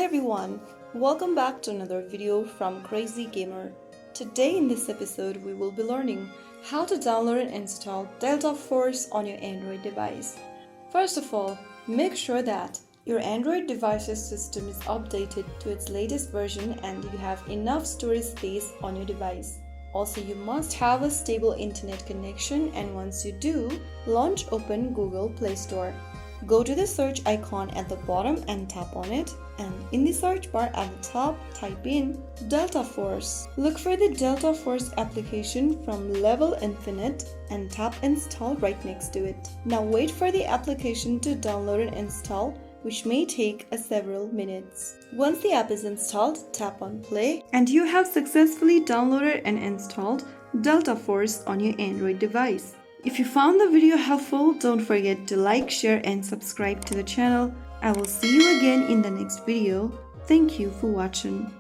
Hi everyone, welcome back to another video from Crazy Gamer. Today in this episode we will be learning how to download and install Delta Force on your Android device. First of all, make sure that your Android device's system is updated to its latest version and you have enough storage space on your device. Also, you must have a stable internet connection, and once you do, open Google Play Store. Go to the search icon at the bottom and tap on it, and in the search bar at the top, type in Delta Force. Look for the Delta Force application from Level Infinite and tap Install right next to it. Now wait for the application to download and install, which may take several minutes. Once the app is installed, tap on Play, and you have successfully downloaded and installed Delta Force on your Android device. If you found the video helpful, don't forget to like, share and subscribe to the channel. I will see you again in the next video. Thank you for watching.